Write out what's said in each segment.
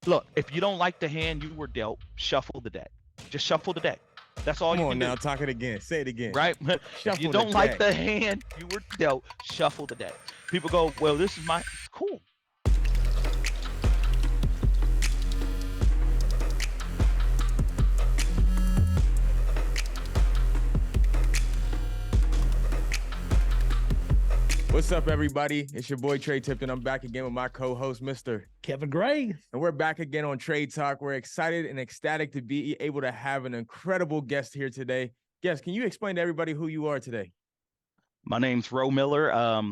Look, if you don't like the hand you were dealt, shuffle the deck. Just shuffle the deck. That's all Come you on can do, now, talk it again. Say it again. right? If you Shuffle the don't like deck. the hand you were dealt, shuffle the deck. People go, well, this is my cool. What's up, everybody? It's your boy Trey Tipton. I'm back again with my co-host, Mr. Kevin Gray. And we're back again on Tre'd Talk. We're excited and ecstatic to be able to have an incredible guest here today. Guest, can you explain to everybody who you are today? My name's Ro Miller. I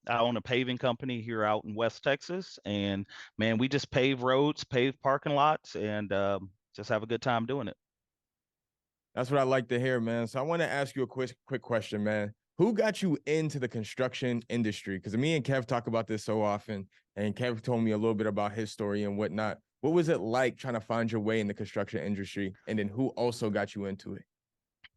own a paving company here out in West Texas, and man, we just pave roads, pave parking lots, and just have a good time doing it. That's what I like to hear, man. So I want to ask you a quick question, man. Who got you into the construction industry? Because me and Kev talk about this so often, and Kev told me a little bit about his story and whatnot. What was it like trying to find your way in the construction industry? And then who also got you into it?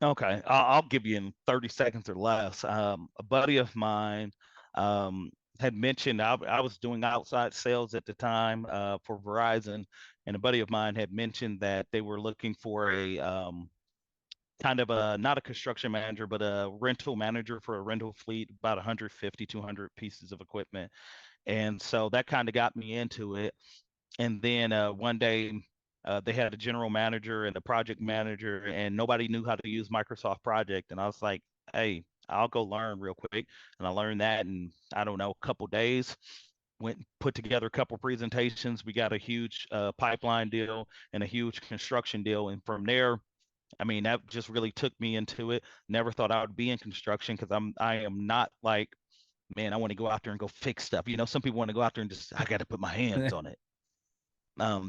Okay, I'll give you in 30 seconds or less. A buddy of mine had mentioned I was doing outside sales at the time for Verizon, and a buddy of mine had mentioned that they were looking for a kind of not a construction manager, but a rental manager for a rental fleet, about 150, 200 pieces of equipment. And so that kind of got me into it. And then one day they had a general manager and a project manager, and nobody knew how to use Microsoft Project. And I was like, hey, I'll go learn real quick. And I learned that in, I don't know, a couple days. Went and put together a couple presentations. We got a huge pipeline deal and a huge construction deal. And from there, I mean, that just really took me into it. Never thought I would be in construction because I am not like, man, I want to go out there and go fix stuff. You know, some people want to go out there and just, I got to put my hands on it.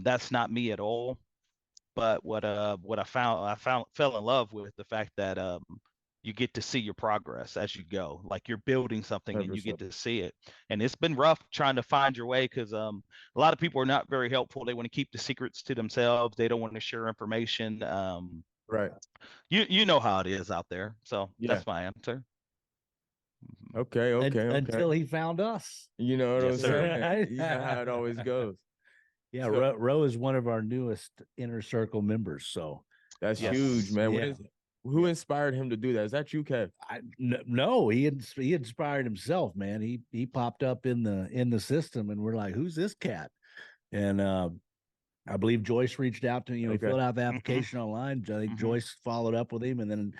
That's not me at all. But what I fell in love with the fact that you get to see your progress as you go. Like you're building something and you get 100%. to see it. And it's been rough trying to find your way because a lot of people are not very helpful. They want to keep the secrets to themselves. They don't want to share information. Right. You know how it is out there. So Yeah. that's my answer. Okay. Until he found us. You know what I'm Yes, sir. saying? You know how it always goes. Yeah, So- Ro is one of our newest inner circle members. So That's Yes. huge, man. Yeah. Who inspired him to do that? Is that you, Kev? no, he inspired himself, man. He popped up in the system, and we're like, who's this cat? And I believe Joyce reached out to him. You know, Okay. he filled out the application online. I think Mhm. Joyce followed up with him, and then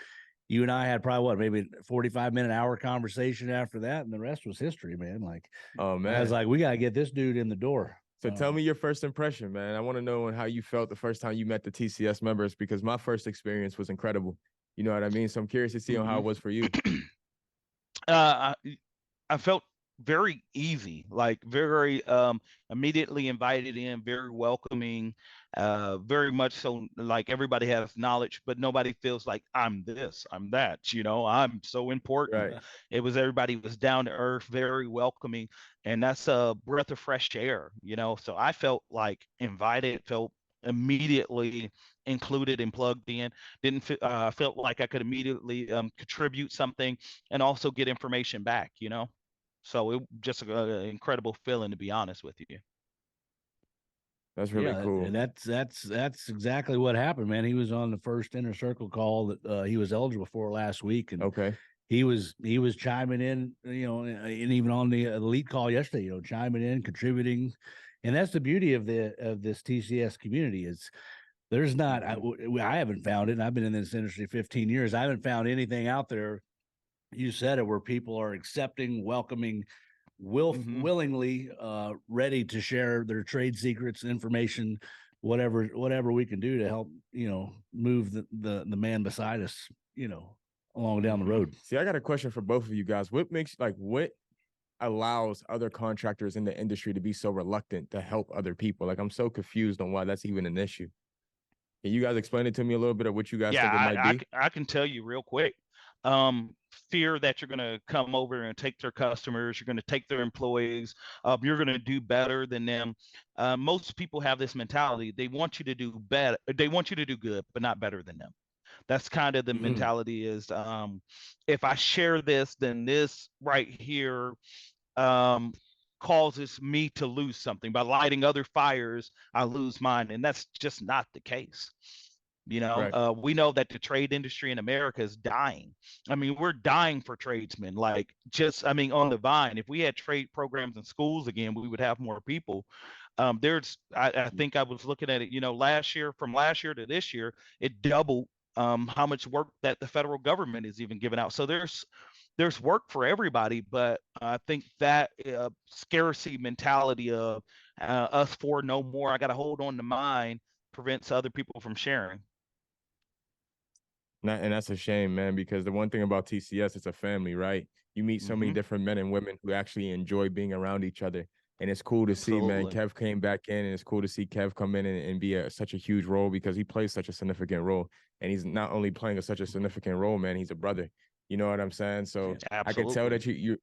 you and I had probably maybe 45-minute hour conversation after that, and the rest was history, man. Like, Oh, I man. was like, we got to get this dude in the door. So tell me your first impression, man. I want to know how you felt the first time you met the TCS members, because my first experience was incredible. You know what I mean? So I'm curious to see on how it was for you. I felt very easy, like very immediately invited in, very welcoming, very much so like everybody has knowledge, but nobody feels like I'm this, I'm that, you know, I'm so important. Right. Everybody was down to earth, very welcoming, and that's a breath of fresh air, you know. So I felt like invited, felt immediately included and plugged in. Didn't felt like I could immediately contribute something and also get information back, you know. So it just an incredible feeling, to be honest with you. That's really cool. And that's exactly what happened, man. He was on the first inner circle call that he was eligible for last week, and Okay. he was chiming in, you know, and even on the elite call yesterday, you know, chiming in, contributing, and that's the beauty of this TCS community is there's not I haven't found it. And I've been in this industry 15 years. I haven't found anything out there. You said it, where people are accepting, welcoming, willingly ready to share their trade secrets, information, whatever we can do to help, you know, move the man beside us, you know, along down the road. See, I got a question for both of you guys. What allows other contractors in the industry to be so reluctant to help other people? Like, I'm so confused on why that's even an issue. Can you guys explain it to me a little bit of what you guys think it might be? I can tell you real quick. Fear that you're going to come over and take their customers, you're going to take their employees, you're going to do better than them. Most people have this mentality. They want you to do better. They want you to do good, but not better than them. That's kind of the mentality is, if I share this, then this right here causes me to lose something. By lighting other fires, I lose mine. And that's just not the case. Right. We know that the trade industry in America is dying. I mean, we're dying for tradesmen. Like, just, I mean, on the vine, if we had trade programs in schools again, we would have more people. I think I was looking at it, from last year to this year, it doubled how much work that the federal government is even giving out. So there's work for everybody, but I think that scarcity mentality of us for no more, I got to hold on to mine, prevents other people from sharing. And that's a shame, man, because the one thing about TCS, it's a family, right? You meet so many Mm-hmm. different men and women who actually enjoy being around each other. And it's cool to see, man. Absolutely. Kev came back in, and it's cool to see Kev come in and be such a huge role, because he plays such a significant role. And he's not only playing such a significant role, man, he's a brother. You know what I'm saying? So I could tell Absolutely. that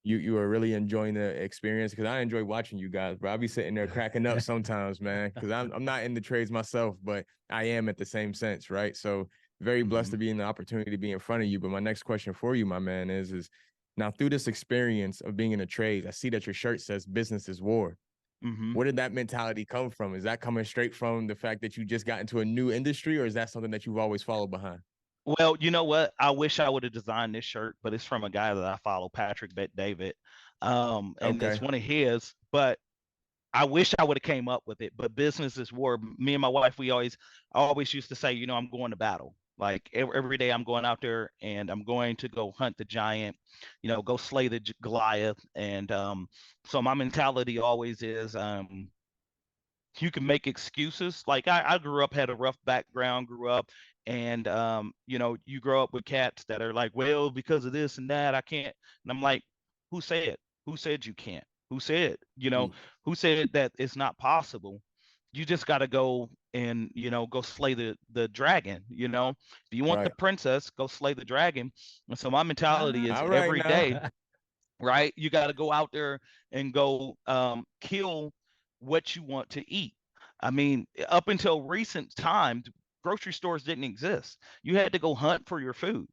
you are really enjoying the experience, because I enjoy watching you guys, bro. I'll be sitting there cracking up sometimes, man, because I'm not in the trades myself, but I am at the same sense, right? So very blessed Mm-hmm. to be in the opportunity to be in front of you. But my next question for you, my man, is now, through this experience of being in the trades, I see that your shirt says "Business is War." Mm-hmm. Where did that mentality come from? Is that coming straight from the fact that you just got into a new industry, or is that something that you've always followed behind? Well, you know what? I wish I would have designed this shirt, but it's from a guy that I follow, Patrick Bet David. And it's Okay. one of his, but I wish I would have came up with it. But business is war. Me and my wife, I always used to say, I'm going to battle. Like every day I'm going out there and I'm going to go hunt the giant, go slay the Goliath. And so my mentality always is, you can make excuses. Like I grew up, had a rough background, grew up, and you grow up with cats that are like, well, because of this and that, I can't. And I'm like, who said? Who said you can't? Who said? Mm. Who said that it's not possible? You just got to go and go slay the dragon. If you want the Right. princess, go slay the dragon. And so my mentality is All right every now. day, right? You got to go out there and go kill what you want to eat. I mean, up until recent times, grocery stores didn't exist. You had to go hunt for your food.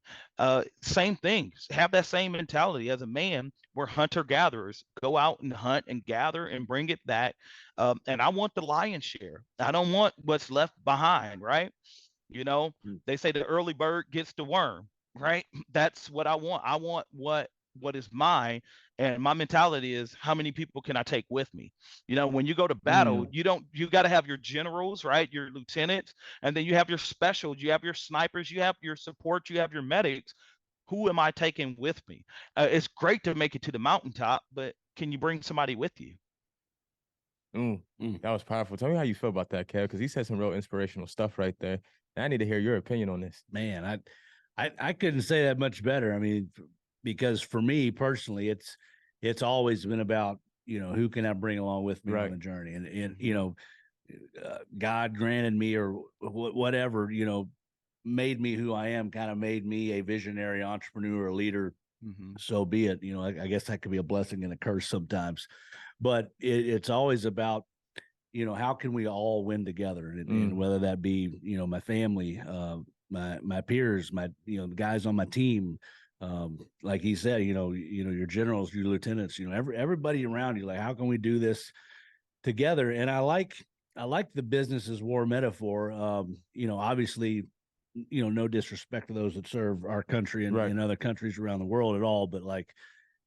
Same things. Have that same mentality as a man. We're hunter gatherers. Go out and hunt and gather and bring it back. And I want the lion's share. I don't want what's left behind, right? You know, Mm. they say the early bird gets the worm, right? That's what I want. I want what is mine, and my mentality is how many people can I take with me. When you go to battle, Mm. you got to have your generals, right, your lieutenants, and then you have your specials, you have your snipers, you have your support, you have your medics. Who am I taking with me? It's great to make it to the mountaintop, but can you bring somebody with you? Mm. That was powerful. Tell me how you feel about that, Kev, because he said some real inspirational stuff right there. And I need to hear your opinion on this. Man, I couldn't say that much better. I mean, because for me personally, it's always been about, who can I bring along with me on Right. the journey, and God granted me, or whatever, made me who I am, kind of made me a visionary entrepreneur, a leader. Mm-hmm. So be it. I guess that could be a blessing and a curse sometimes, but it's always about, how can we all win together, and whether that be, my family, my peers, the guys on my team, like he said, your generals, your lieutenants, everybody around you, like, how can we do this together? And I like the business as war metaphor. Obviously, no disrespect to those that serve our country and, Right. other countries around the world at all, but like,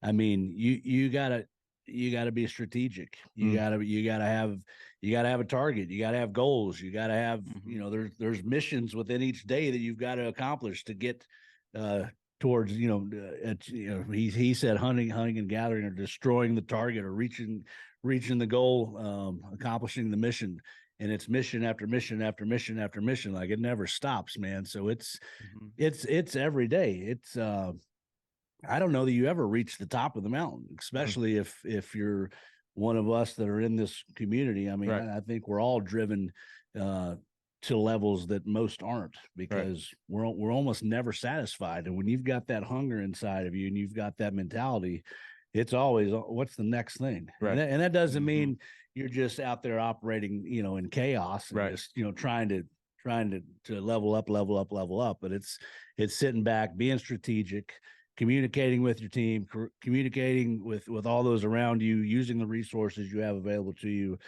I mean, you gotta be strategic. You gotta have a target. You gotta have goals. You gotta have, Mm-hmm. there's missions within each day that you've got to accomplish to get towards, he said hunting and gathering, or destroying the target, or reaching the goal, accomplishing the mission. And it's mission after mission after mission after mission. Like, it never stops, man. So it's Mm-hmm. it's every day. It's I don't know that you ever reach the top of the mountain, especially if you're one of us that are in this community. I mean, Right. I think we're all driven to levels that most aren't, Right. because we're almost never satisfied. And when you've got that hunger inside of you and you've got that mentality, it's always, what's the next thing? Right. And that doesn't Mm-hmm. mean you're just out there operating, in chaos and Right. just, trying to level up, but it's sitting back, being strategic, communicating with your team, communicating with all those around you, using the resources you have available to you,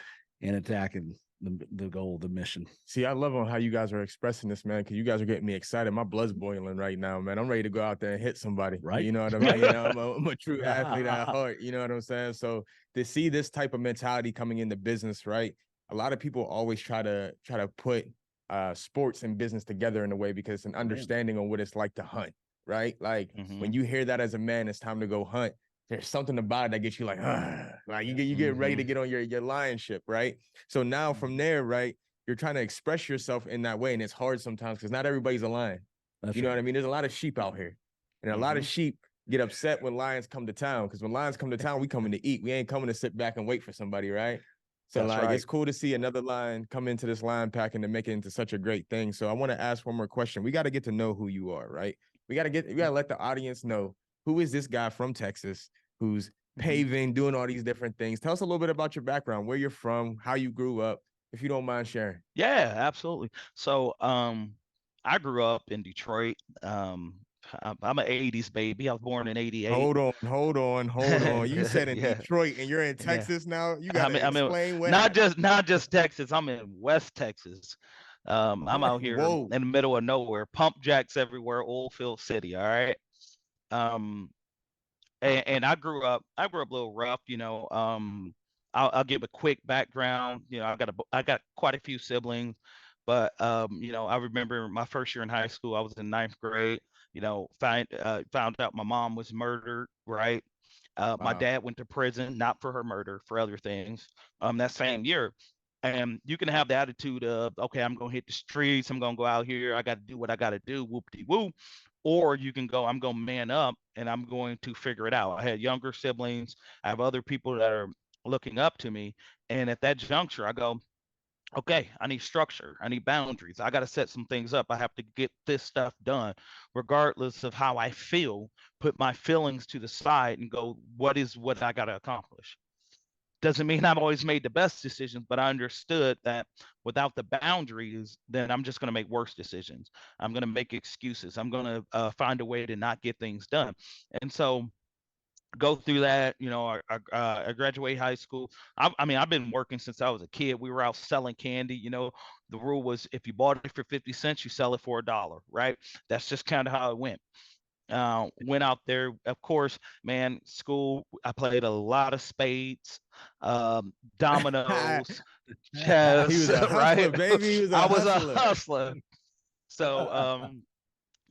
and attacking the goal, the mission. See, I love on how you guys are expressing this, man, because you guys are getting me excited. My blood's boiling right now, man. I'm ready to go out there and hit somebody. Right. You know what I mean? I'm a true athlete at heart. You know what I'm saying? So to see this type of mentality coming into business, right? A lot of people always try to put sports and business together in a way because it's an understanding on what it's like to hunt, right? Like when you hear that as a man, it's time to go hunt. There's something about it that gets you like you get ready to get on your lionship, right? So now from there, right, you're trying to express yourself in that way, and it's hard sometimes because not everybody's a lion. That's you know right. what I mean? There's a lot of sheep out here, and a lot of sheep get upset when lions come to town because when lions come to town, we coming to eat. We ain't coming to sit back and wait for somebody, right? So That's right. it's cool to see another lion come into this lion pack and to make it into such a great thing. So I want to ask one more question. We got to get to know who you are, right? We got to let the audience know who is this guy from Texas who's paving, doing all these different things. Tell us a little bit about your background, where you're from, how you grew up, if you don't mind sharing. Yeah, absolutely. So, I grew up in Detroit. I'm an 80s baby. I was born in 88. Hold on. You said in Detroit and you're in Texas now? You got to explain what happened. Not just Texas. I'm in West Texas. I'm out here in the middle of nowhere, pump jacks everywhere, oil field city. All right. And I grew up a little rough, you know. I'll give a quick background. You know, I got quite a few siblings, but you know, I remember my first year in high school. I was in ninth grade. You know, found out my mom was murdered. Right. My dad went to prison, not for her murder, for other things. That same year. And you can have the attitude of, okay, I'm gonna hit the streets. I'm gonna go out here. I got to do what I got to do. Whoop-de-woo. Or you can go, I'm going to man up and I'm going to figure it out. I had younger siblings. I have other people that are looking up to me. And at that juncture, I go, okay, I need structure. I need boundaries. I got to set some things up. I have to get this stuff done, regardless of how I feel, put my feelings to the side and go, what I got to accomplish? Doesn't mean I've always made the best decisions, but I understood that without the boundaries, then I'm just going to make worse decisions. I'm going to make excuses. I'm going to find a way to not get things done. And so go through that, you know, I graduate high school. I mean, I've been working since I was a kid. We were out selling candy. You know, the rule was if you bought it for 50 cents, you sell it for $1, right? That's just kind of how it went. Went out there, of course, man, school, I played a lot of spades, dominoes, chess. He was a hustler, right? baby. He was I was a hustler. So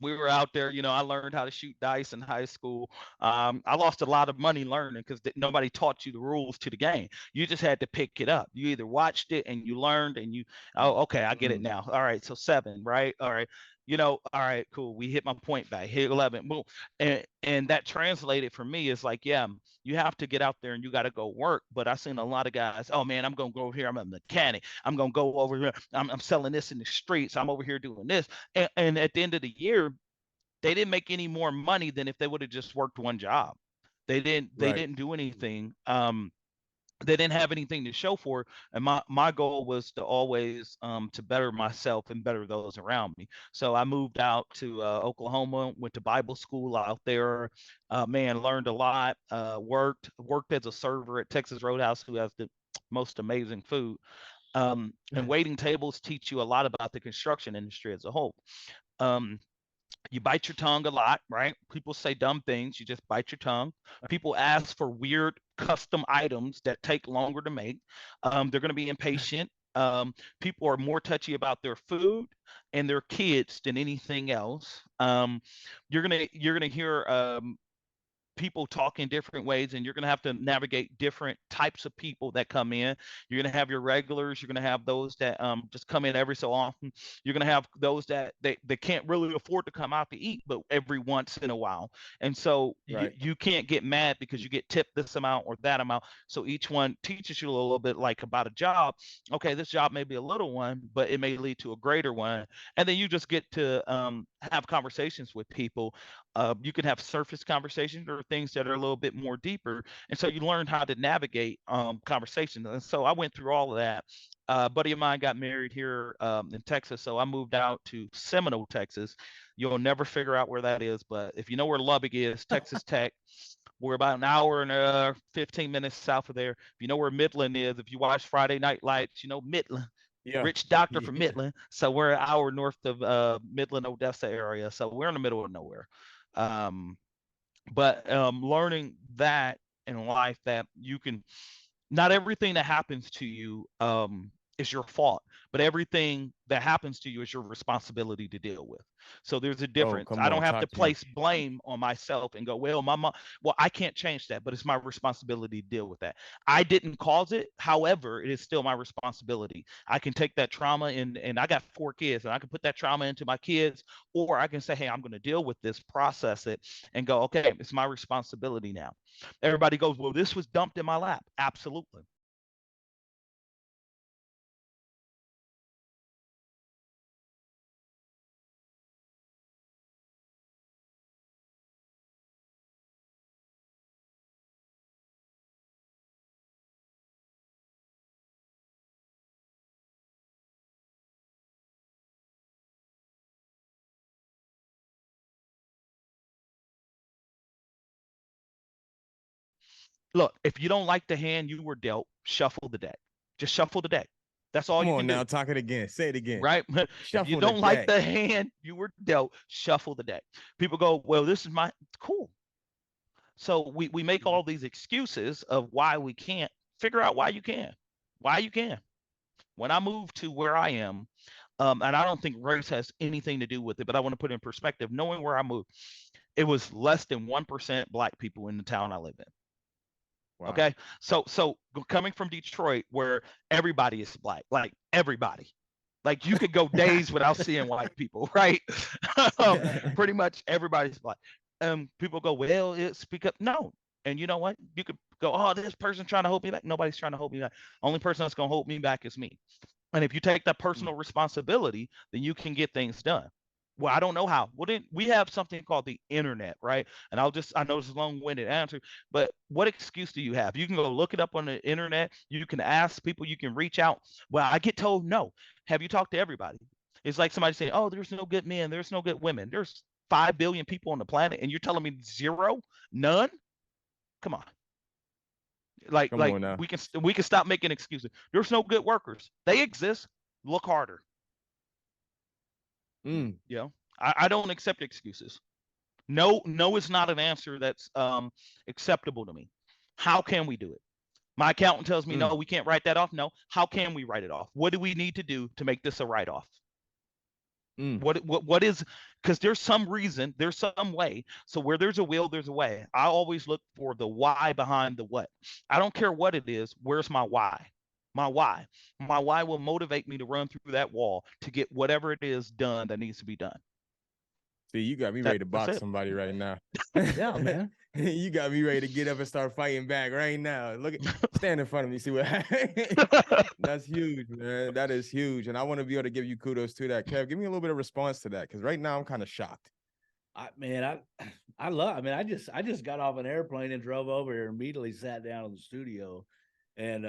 we were out there, you know, I learned how to shoot dice in high school. I lost a lot of money learning because nobody taught you the rules to the game. You just had to pick it up. You either watched it and you learned and oh, okay, I get it now. All right, so 7, right? All right. You know, all right, cool. We hit my point back, hit 11, boom. And that translated for me is like, yeah, you have to get out there and you got to go work. But I seen a lot of guys, oh man, I'm going to go over here. I'm a mechanic. I'm going to go over here. I'm selling this in the streets. I'm over here doing this. And at the end of the year, they didn't make any more money than if they would have just worked one job. They didn't do anything. They didn't have anything to show for it. And my goal was to always to better myself and better those around me. So I moved out to Oklahoma, went to Bible school out there. Man, learned a lot. Worked as a server at Texas Roadhouse, who has the most amazing food. And waiting tables teach you a lot about the construction industry as a whole. You bite your tongue a lot, right? People say dumb things. You just bite your tongue. People ask for weird custom items that take longer to make. They're going to be impatient. People are more touchy about their food and their kids than anything else. You're gonna hear people talk in different ways, and you're going to have to navigate different types of people that come in. You're going to have your regulars. You're going to have those that just come in every so often. You're going to have those that they can't really afford to come out to eat, but every once in a while. And so you can't get mad because you get tipped this amount or that amount. So each one teaches you a little bit like about a job. Okay, this job may be a little one, but it may lead to a greater one. And then you just get to have conversations with people. You can have surface conversations or things that are a little bit more deeper. And so you learn how to navigate conversations. And so I went through all of that. A buddy of mine got married here in Texas, so I moved out to Seminole, Texas. You'll never figure out where that is, but if you know where Lubbock is, Texas Tech, we're about an hour and 15 minutes south of there. If you know where Midland is, if you watch Friday Night Lights, you know Midland. Yeah. Rich doctor from Midland. So we're an hour north of Midland, Odessa area. So we're in the middle of nowhere. But learning that in life, that you can, not everything that happens to you is your fault, but everything that happens to you is your responsibility to deal with. So there's a difference. come I don't on, have to talk to me. place blame on myself and go, well, my mom, well, I can't change that, but it's my responsibility to deal with that. I didn't cause it. However, it is still my responsibility. I can take that trauma and I got 4 kids, and I can put that trauma into my kids, or I can say, hey, I'm going to deal with this, process it, and go, okay, it's my responsibility now. Everybody goes, well, this was dumped in my lap. Absolutely. Look, if you don't like the hand you were dealt, shuffle the deck. Just shuffle the deck. That's all Come you on can now, do. talk it again. Say it again. Right? If you Shuffle the don't like deck. the hand you were dealt, shuffle the deck. People go, well, this is my cool. So we make all these excuses of why we can't. Figure out why you can. Why you can. When I moved to where I am, and I don't think race has anything to do with it, but I want to put it in perspective. Knowing where I moved, it was less than 1% Black people in the town I live in. Wow. Okay, so coming from Detroit, where everybody is Black, like everybody, like you could go days without seeing white people, right? Pretty much everybody's Black. People go, well, speak up. No, and you know what? You could go, oh, this person's trying to hold me back. Nobody's trying to hold me back. Only person that's gonna hold me back is me. And if you take that personal responsibility, then you can get things done. Well, I don't know how. We have something called the internet, right? And I know this is a long-winded answer, but what excuse do you have? You can go look it up on the internet. You can ask people. You can reach out. Well, I get told no. Have you talked to everybody? It's like somebody saying, oh, there's no good men. There's no good women. There's 5 billion people on the planet, and you're telling me zero? None? Come on. Come on now. we can stop making excuses. There's no good workers. They exist. Look harder. You know, I don't accept excuses. No is not an answer that's acceptable to me. How can we do it? My accountant tells me, no, we can't write that off. No. How can we write it off? What do we need to do to make this a write-off? What is, because there's some reason, there's some way. So where there's a will, there's a way. I always look for the why behind the what. I don't care what it is. Where's my why? My why will motivate me to run through that wall to get whatever it is done that needs to be done. See, you got me ready to box somebody right now. Yeah, man. You got me ready to get up and start fighting back right now. Stand in front of me, see what happens. That's huge, man. That is huge. And I want to be able to give you kudos to that. Kev, give me a little bit of response to that, because right now I'm kind of shocked. I just got off an airplane and drove over here and immediately sat down in the studio. And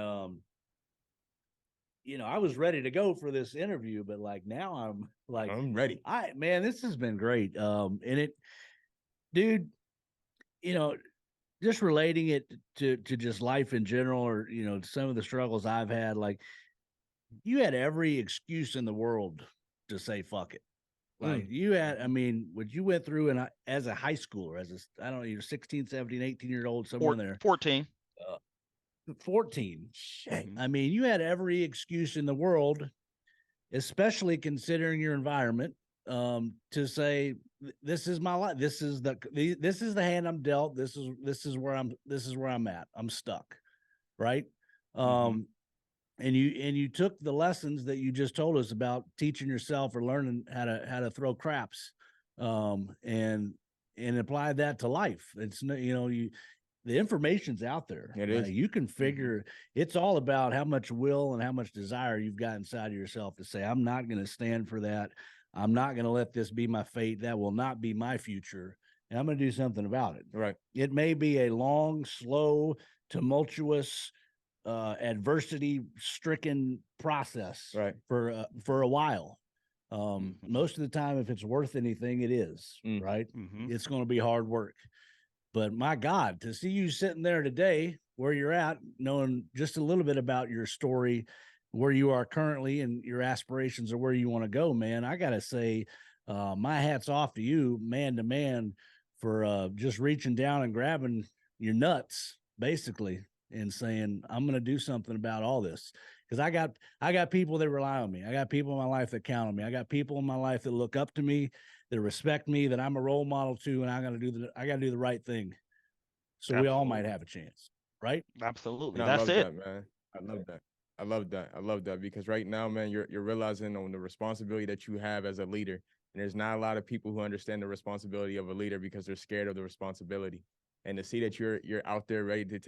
I was ready to go for this interview, but now I'm ready. This has been great. Dude, just relating it to just life in general, or, some of the struggles I've had, you had every excuse in the world to say, fuck it. You had, what you went through as a high schooler, I don't know, you're 16, 17, 18-year-old, somewhere in there. 14. 14. Shit. You had every excuse in the world, especially considering your environment, to say, this is my life. This is the hand I'm dealt. This is where I'm at. I'm stuck. Right. And you took the lessons that you just told us about teaching yourself or learning how to throw craps, and apply that to life. It's the information's out there. It is. You can figure. It's all about how much will and how much desire you've got inside of yourself to say, I'm not going to stand for that. I'm not going to let this be my fate. That will not be my future. and I'm going to do something about it. Right. It may be a long, slow, tumultuous, adversity-stricken process, Right. for a while. Most of the time, if it's worth anything, it is, right? It's going to be hard work. But my God, to see you sitting there today where you're at, knowing just a little bit about your story, where you are currently and your aspirations of where you want to go, man, I got to say, my hat's off to you, man to man, for just reaching down and grabbing your nuts, basically, and saying, I'm going to do something about all this. Because I got people that rely on me. I got people in my life that count on me. I got people in my life that look up to me, that respect me, that I'm a role model to, and I got to do the right thing. So we all might have a chance, right? Absolutely. And I That's love it. that, man. I love that. I love that. I love that because right now, man, you're realizing on the responsibility that you have as a leader. And there's not a lot of people who understand the responsibility of a leader because they're scared of the responsibility. And to see that you're out there ready to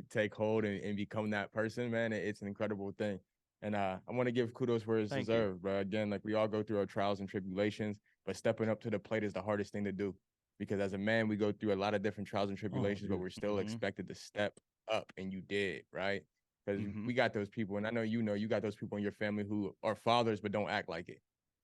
take hold and become that person, man, it's an incredible thing. And I want to give kudos where it's deserved, bro. Again, like we all go through our trials and tribulations, but stepping up to the plate is the hardest thing to do. Because as a man, we go through a lot of different trials and tribulations, but we're still expected to step up, and you did, right? Because we got those people, and I know you got those people in your family who are fathers but don't act like it.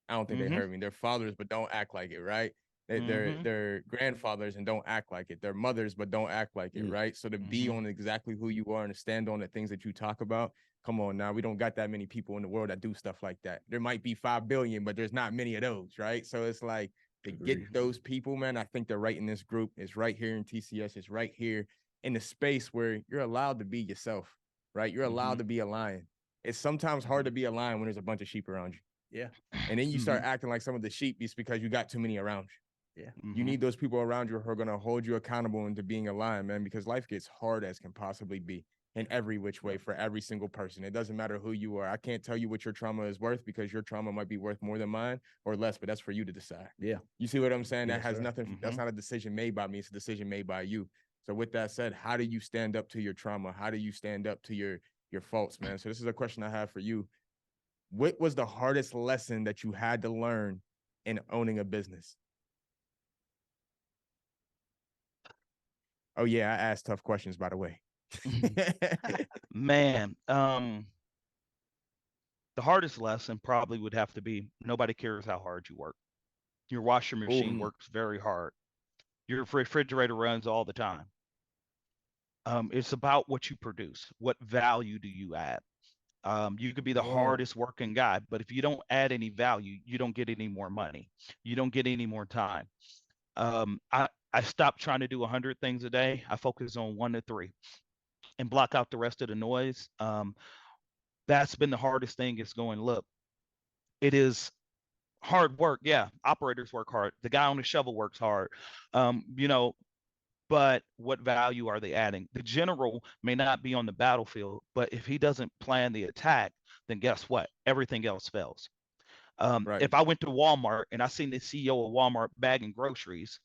I don't think they heard me. They're fathers but don't act like it, right? They're grandfathers and don't act like it. They're mothers but don't act like it, right? So to be on exactly who you are and to stand on the things that you talk about, come on now, we don't got that many people in the world that do stuff like that. There might be 5 billion, but there's not many of those, right? So it's like to get those people, man, I think they're right in this group. It's right here in TCS. It's right here in the space where you're allowed to be yourself, right? You're allowed to be a lion. It's sometimes hard to be a lion when there's a bunch of sheep around you. Yeah. And then you start acting like some of the sheep just because you got too many around you. Yeah. You need those people around you who are going to hold you accountable into being a lion, man, because life gets hard as can possibly be in every which way for every single person. It doesn't matter who you are. I can't tell you what your trauma is worth because your trauma might be worth more than mine or less, but that's for you to decide. Yeah. You see what I'm saying? That has sir. nothing, that's not a decision made by me. It's a decision made by you. So with that said, how do you stand up to your trauma? How do you stand up to your faults, man? So this is a question I have for you. What was the hardest lesson that you had to learn in owning a business? Oh yeah, I asked tough questions, by the way. Man, the hardest lesson probably would have to be nobody cares how hard you work. Your washer machine works very hard. Your refrigerator runs all the time. It's about what you produce. What value do you add? You could be the hardest working guy, but if you don't add any value, you don't get any more money. You don't get any more time. I stopped trying to do 100 things a day. I focus on 1 to 3 and block out the rest of the noise. That's been the hardest thing is going, look, it is hard work. Yeah, operators work hard. The guy on the shovel works hard. You know, but what value are they adding? The general may not be on the battlefield, but if he doesn't plan the attack, then guess what? Everything else fails. If I went to Walmart and I seen the CEO of Walmart bagging groceries,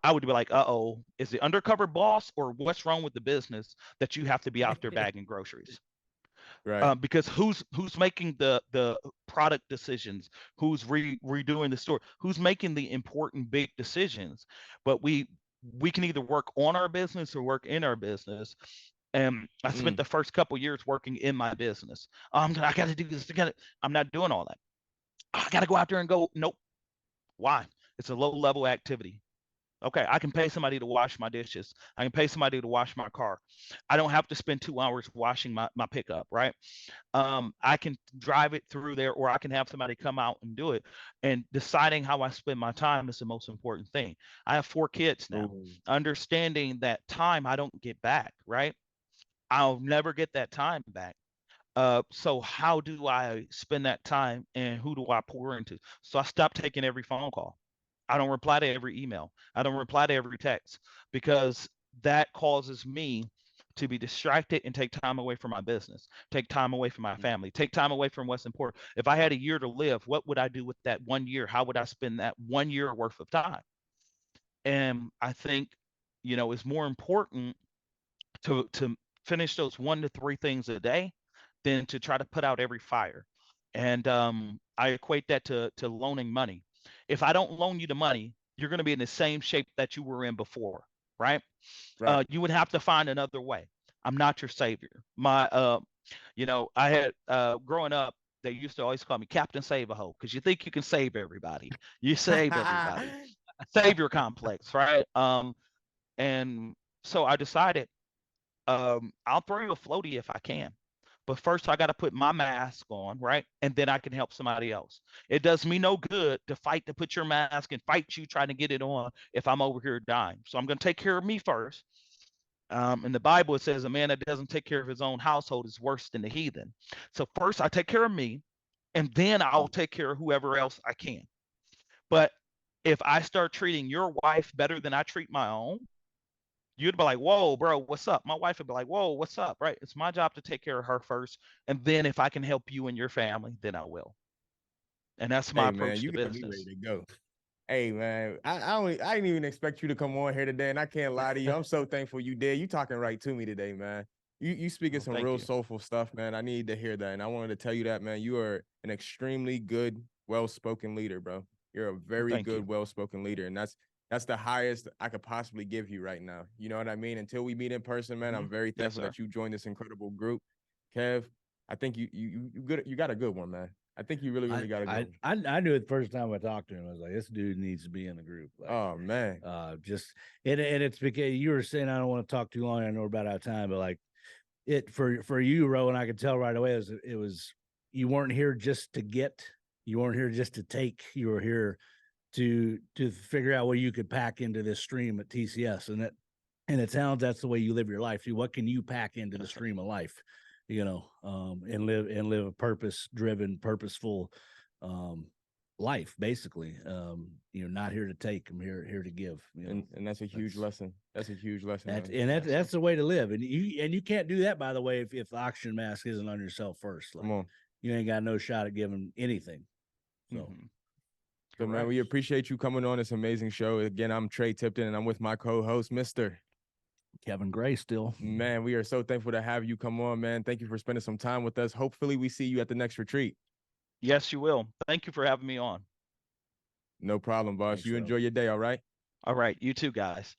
I would be like, uh-oh, is the undercover boss or what's wrong with the business that you have to be out there bagging groceries? Because who's making the product decisions, who's redoing the store, who's making the important big decisions? But we can either work on our business or work in our business. And I spent the first couple years working in my business. I got to do this. I'm not doing all that. I got to go out there and go. Nope. Why? It's a low level activity. Okay, I can pay somebody to wash my dishes. I can pay somebody to wash my car. I don't have to spend 2 hours washing my pickup, right? I can drive it through there, or I can have somebody come out and do it. And deciding how I spend my time is the most important thing. I have 4 kids now. Understanding that time I don't get back, right? I'll never get that time back. So how do I spend that time and who do I pour into? So I stopped taking every phone call. I don't reply to every email. I don't reply to every text because that causes me to be distracted and take time away from my business, take time away from my family, take time away from what's important. If I had a year to live, what would I do with that 1 year? How would I spend that 1 year worth of time? And I think, it's more important to finish those 1 to 3 things a day than to try to put out every fire. And I equate that to loaning money. If I don't loan you the money, you're going to be in the same shape that you were in before, right? Right. You would have to find another way. I'm not your savior. I had growing up, they used to always call me Captain Save a Hoe because you think you can save everybody. You save everybody. Savior complex, right? And so I decided I'll throw you a floaty if I can. But first, I got to put my mask on, right? And then I can help somebody else. It does me no good to fight to put your mask and fight you trying to get it on if I'm over here dying. So I'm going to take care of me first. In the Bible, it says a man that doesn't take care of his own household is worse than the heathen. So first, I take care of me, and then I'll take care of whoever else I can. But if I start treating your wife better than I treat my own, you'd be like, whoa, bro, what's up? My wife would be like, whoa, what's up? Right? It's my job to take care of her first. And then if I can help you and your family, then I will. And that's my Hey man, approach you to got me ready business. to go. Hey man, I didn't even expect you to come on here today, and I can't lie to you. I'm so thankful you did. You talking right to me today, man. You speaking Well, some thank real you. soulful stuff, man. I needed to hear that, and I wanted to tell you that, man. You are an extremely good, well-spoken leader, bro. You're a Well, very thank you. good, well-spoken leader, and that's the highest I could possibly give you right now. You know what I mean? Until we meet in person, man, I'm very Yes, thankful sir. that you joined this incredible group. Kev, I think you got a good one, man. I think you really, really got a good one. I knew it the first time I talked to him. I was like, this dude needs to be in the group. Like, Oh man. just and it's because you were saying I don't want to talk too long. I know we're about out of time, but like it for you, Rowan, I could tell right away it was you weren't here just to get, you weren't here just to take, you were here to figure out what you could pack into this stream at TCS, and it sounds that's the way you live your life. See, what can you pack into the Yes, sir. stream of life, and live a purpose driven, purposeful life, basically. Not here to take, I'm here to give. And that's a huge lesson. That's a huge lesson, man. That's the way to live. And you can't do that, by the way, if the oxygen mask isn't on yourself first. Like, Come on. you ain't got no shot at giving anything. So So man, we appreciate you coming on this amazing show. Again, I'm Tre'd Tipton, and I'm with my co-host, Mr. Kevin Gray still. Man, we are so thankful to have you come on, man. Thank you for spending some time with us. Hopefully we see you at the next retreat. Yes, you will. Thank you for having me on. No problem, boss. Thanks, You bro. enjoy your day, all right? All right. You too, guys.